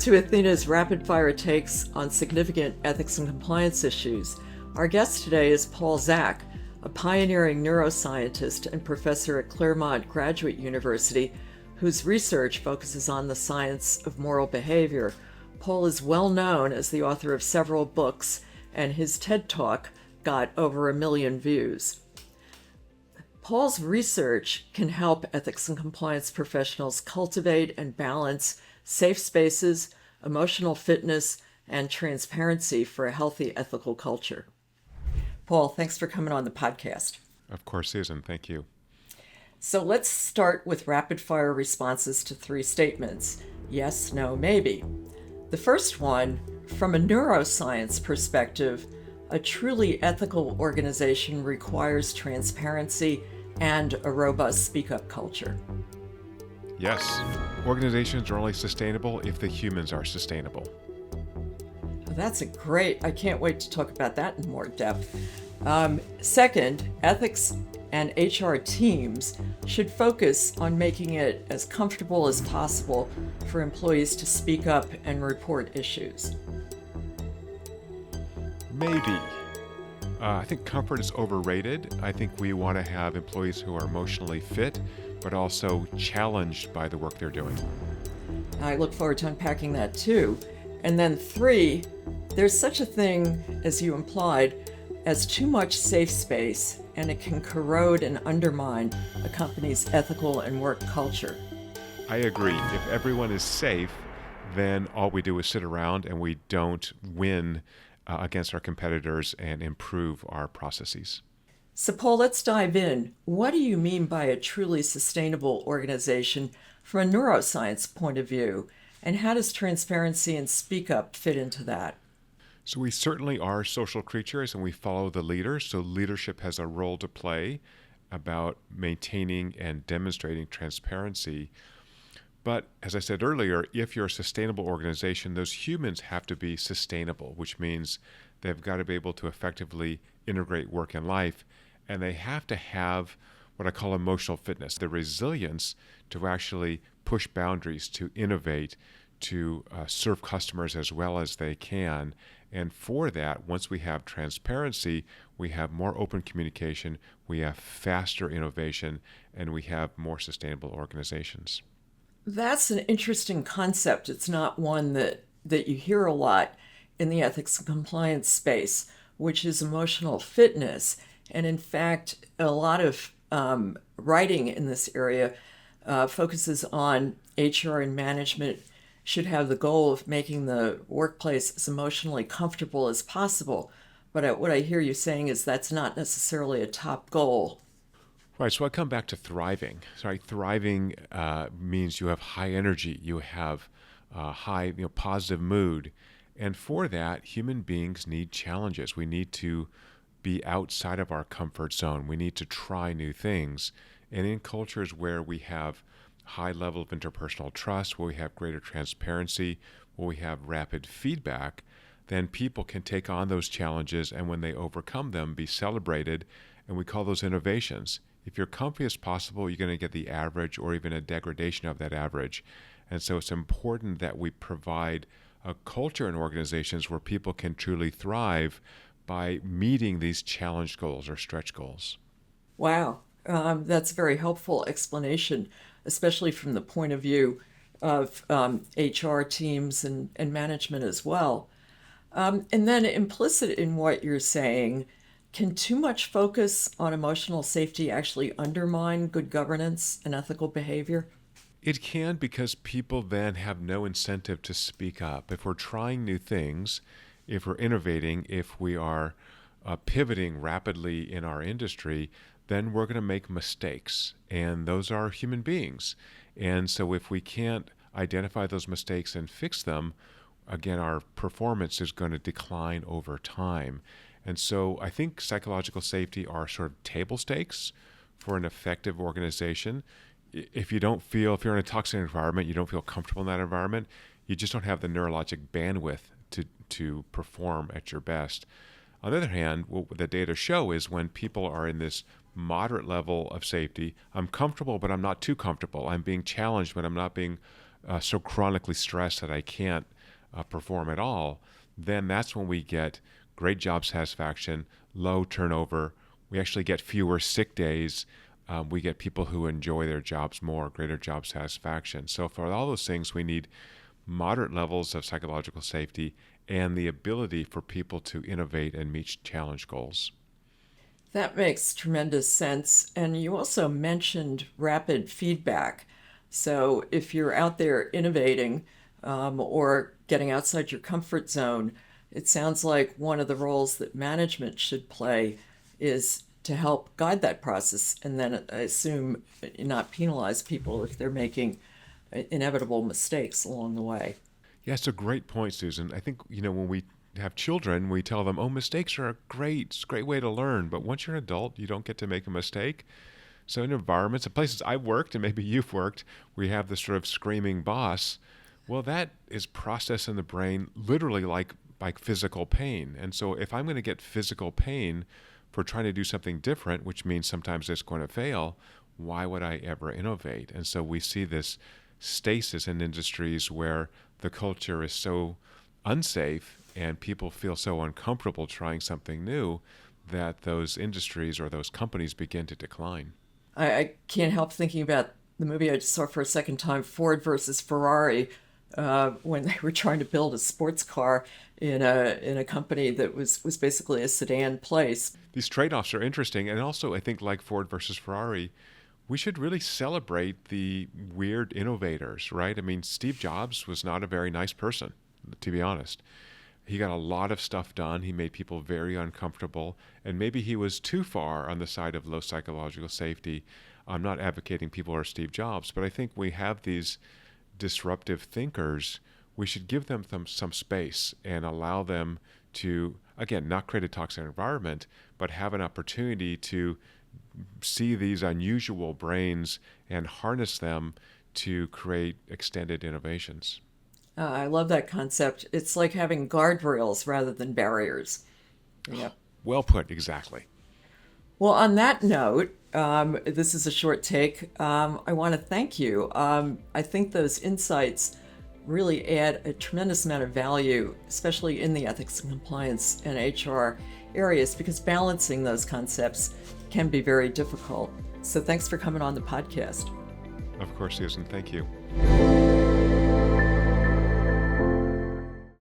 to Athena's rapid fire takes on significant ethics and compliance issues. Our guest today is Paul Zak, a pioneering neuroscientist and professor at Claremont Graduate University, whose research focuses on the science of moral behavior. Paul is well known as the author of several books, and his TED Talk got over 1 million views. Paul's research can help ethics and compliance professionals cultivate and balance safe spaces, emotional fitness, and transparency for a healthy ethical culture. Paul, thanks for coming on the podcast. Of course, Susan. Thank you. So let's start with rapid-fire responses to 3 statements. Yes, no, maybe. The first one, from a neuroscience perspective, a truly ethical organization requires transparency and a robust speak-up culture. Yes, organizations are only sustainable if the humans are sustainable. That's I can't wait to talk about that in more depth. Second, ethics and HR teams should focus on making it as comfortable as possible for employees to speak up and report issues. Maybe. I think comfort is overrated. I think we want to have employees who are emotionally fit, but also challenged by the work they're doing. I look forward to unpacking that too. And then 3, there's such a thing, as you implied, as too much safe space, and it can corrode and undermine a company's ethical and work culture. I agree. If everyone is safe, then all we do is sit around and we don't win against our competitors and improve our processes. So Paul, let's dive in. What do you mean by a truly sustainable organization from a neuroscience point of view? And how does transparency and speak up fit into that? So we certainly are social creatures and we follow the leader. So leadership has a role to play about maintaining and demonstrating transparency. But as I said earlier, if you're a sustainable organization, those humans have to be sustainable, which means they've got to be able to effectively integrate work and life. And they have to have what I call emotional fitness, the resilience to actually push boundaries, to innovate, to serve customers as well as they can. And for that, once we have transparency, we have more open communication, we have faster innovation, and we have more sustainable organizations. That's an interesting concept. It's not one that you hear a lot in the ethics and compliance space, which is emotional fitness. And in fact, a lot of writing in this area focuses on HR and management should have the goal of making the workplace as emotionally comfortable as possible. But what I hear you saying is that's not necessarily a top goal. Right, so I come back to thriving. Thriving means you have high energy, you have high, positive mood. And for that, human beings need challenges. We need to be outside of our comfort zone. We need to try new things. And in cultures where we have high level of interpersonal trust, where we have greater transparency, where we have rapid feedback, then people can take on those challenges, and when they overcome them, be celebrated, and we call those innovations. If you're comfy as possible, you're going to get the average or even a degradation of that average. And so it's important that we provide a culture in organizations where people can truly thrive by meeting these challenge goals or stretch goals. Wow, that's a very helpful explanation, especially from the point of view of HR teams and management as well. And then implicit in what you're saying, can too much focus on emotional safety actually undermine good governance and ethical behavior? It can, because people then have no incentive to speak up. If we're trying new things, if we're innovating, if we are pivoting rapidly in our industry, then we're going to make mistakes. And those are human beings. And so if we can't identify those mistakes and fix them, again, our performance is going to decline over time. And so I think psychological safety are sort of table stakes for an effective organization. If you're in a toxic environment, you don't feel comfortable in that environment, you just don't have the neurologic bandwidth to perform at your best. On the other hand, what the data show is when people are in this moderate level of safety, I'm comfortable, but I'm not too comfortable. I'm being challenged, but I'm not being so chronically stressed that I can't perform at all, then that's when we get great job satisfaction, low turnover. We actually get fewer sick days. We get people who enjoy their jobs more, greater job satisfaction. So for all those things, we need moderate levels of psychological safety and the ability for people to innovate and meet challenge goals. That makes tremendous sense. And you also mentioned rapid feedback. So if you're out there innovating or getting outside your comfort zone, it sounds like one of the roles that management should play is to help guide that process and then I assume not penalize people if they're making inevitable mistakes along the way. Yeah, it's a great point, Susan. I think, when we have children, we tell them, oh, mistakes are it's a great way to learn. But once you're an adult, you don't get to make a mistake. So in environments and places I've worked, and maybe you've worked, we have this sort of screaming boss. Well, that is processed in the brain literally like physical pain. And so if I'm going to get physical pain for trying to do something different, which means sometimes it's going to fail, why would I ever innovate? And so we see this stasis in industries where the culture is so unsafe and people feel so uncomfortable trying something new that those industries or those companies begin to decline. I can't help thinking about the movie I just saw for a second time, Ford versus Ferrari, when they were trying to build a sports car in a company that was basically a sedan place. These trade-offs are interesting, and also I think like Ford versus Ferrari, we should really celebrate the weird innovators, right? I mean, Steve Jobs was not a very nice person, to be honest. He got a lot of stuff done. He made people very uncomfortable, and maybe he was too far on the side of low psychological safety. I'm not advocating people are Steve Jobs, but I think we have these disruptive thinkers. We should give them some space and allow them to, again, not create a toxic environment, but have an opportunity to see these unusual brains and harness them to create extended innovations. I love that concept. It's like having guardrails rather than barriers. Yeah. Well put, exactly. Well, on that note, this is a short take. I want to thank you. I think those insights really add a tremendous amount of value, especially in the ethics and compliance and HR areas, because balancing those concepts can be very difficult. So thanks for coming on the podcast. Of course, Susan. Thank you.